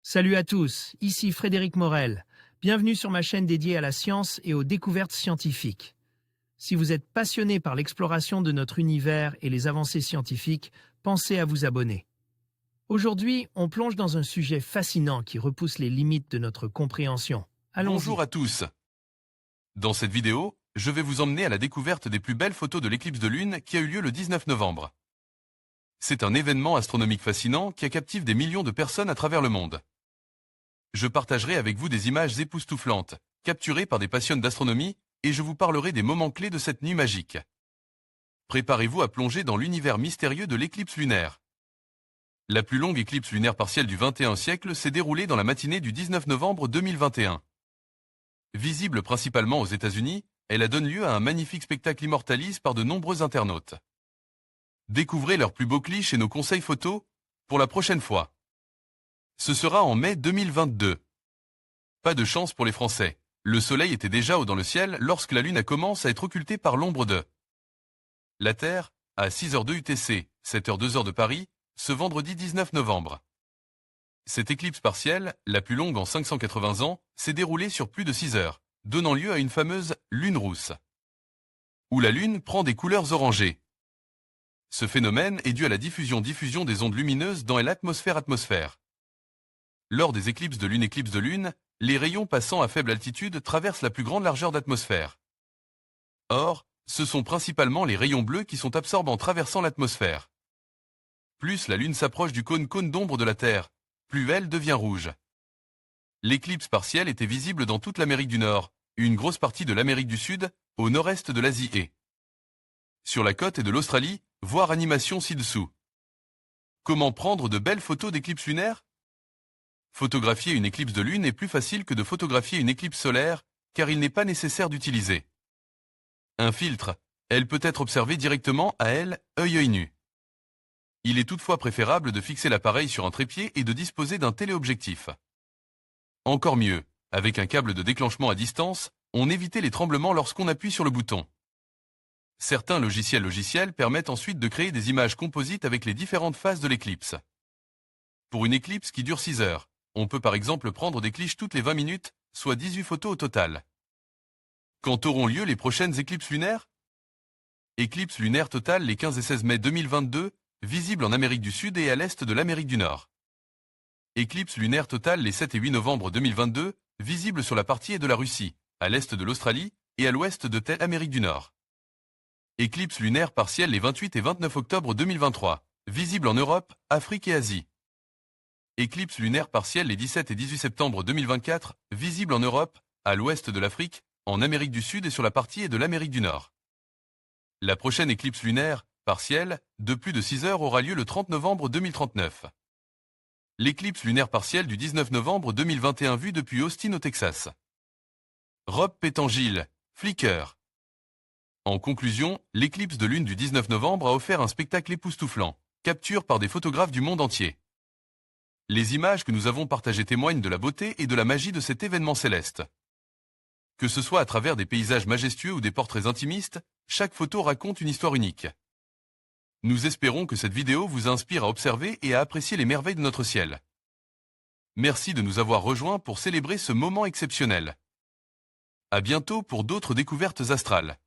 Salut à tous, ici Frédéric Morel. Bienvenue sur ma chaîne dédiée à la science et aux découvertes scientifiques. Si vous êtes passionné par l'exploration de notre univers et les avancées scientifiques, pensez à vous abonner. Aujourd'hui, on plonge dans un sujet fascinant qui repousse les limites de notre compréhension. Allons-y. Bonjour à tous. Dans cette vidéo, je vais vous emmener à la découverte des plus belles photos de l'éclipse de lune qui a eu lieu le 19 novembre. C'est un événement astronomique fascinant qui captive des millions de personnes à travers le monde. Je partagerai avec vous des images époustouflantes, capturées par des passionnés d'astronomie, et je vous parlerai des moments clés de cette nuit magique. Préparez-vous à plonger dans l'univers mystérieux de l'éclipse lunaire. La plus longue éclipse lunaire partielle du XXIe siècle s'est déroulée dans la matinée du 19 novembre 2021. Visible principalement aux États-Unis, elle a donné lieu à un magnifique spectacle immortalisé par de nombreux internautes. Découvrez leurs plus beaux clichés et nos conseils photos pour la prochaine fois. Ce sera en mai 2022. Pas de chance pour les Français. Le soleil était déjà haut dans le ciel lorsque la lune a commencé à être occultée par l'ombre de la Terre, à 6h02 UTC, 7h02 de Paris, ce vendredi 19 novembre. Cette éclipse partielle, la plus longue en 580 ans, s'est déroulée sur plus de 6 heures, donnant lieu à une fameuse lune rousse, où la lune prend des couleurs orangées. Ce phénomène est dû à la diffusion des ondes lumineuses dans l'atmosphère. Lors des éclipses de lune, les rayons passant à faible altitude traversent la plus grande largeur d'atmosphère. Or, ce sont principalement les rayons bleus qui sont absorbés en traversant l'atmosphère. Plus la lune s'approche du cône d'ombre de la Terre, plus elle devient rouge. L'éclipse partielle était visible dans toute l'Amérique du Nord, une grosse partie de l'Amérique du Sud, au nord-est de l'Asie et sur la côte de l'Australie, voir animation ci-dessous. Comment prendre de belles photos d'éclipses lunaires? Photographier une éclipse de lune est plus facile que de photographier une éclipse solaire, car il n'est pas nécessaire d'utiliser un filtre. Elle peut être observée directement à elle, œil nu. Il est toutefois préférable de fixer l'appareil sur un trépied et de disposer d'un téléobjectif. Encore mieux, avec un câble de déclenchement à distance, on évite les tremblements lorsqu'on appuie sur le bouton. Certains logiciels permettent ensuite de créer des images composites avec les différentes phases de l'éclipse. Pour une éclipse qui dure 6 heures, on peut par exemple prendre des clichés toutes les 20 minutes, soit 18 photos au total. Quand auront lieu les prochaines éclipses lunaires? Éclipse lunaire totale les 15 et 16 mai 2022, visible en Amérique du Sud et à l'est de l'Amérique du Nord. Éclipse lunaire totale les 7 et 8 novembre 2022, visible sur la partie de la Russie, à l'est de l'Australie et à l'ouest de l'Amérique du Nord. Éclipse lunaire partielle les 28 et 29 octobre 2023, visible en Europe, Afrique et Asie. Éclipse lunaire partielle les 17 et 18 septembre 2024, visible en Europe, à l'ouest de l'Afrique, en Amérique du Sud et sur la partie de l'Amérique du Nord. La prochaine éclipse lunaire, partielle, de plus de 6 heures aura lieu le 30 novembre 2039. L'éclipse lunaire partielle du 19 novembre 2021 vue depuis Austin au Texas. Rob Pétangile, Flickr. En conclusion, l'éclipse de lune du 19 novembre a offert un spectacle époustouflant, capture par des photographes du monde entier. Les images que nous avons partagées témoignent de la beauté et de la magie de cet événement céleste. Que ce soit à travers des paysages majestueux ou des portraits intimistes, chaque photo raconte une histoire unique. Nous espérons que cette vidéo vous inspire à observer et à apprécier les merveilles de notre ciel. Merci de nous avoir rejoints pour célébrer ce moment exceptionnel. À bientôt pour d'autres découvertes astrales.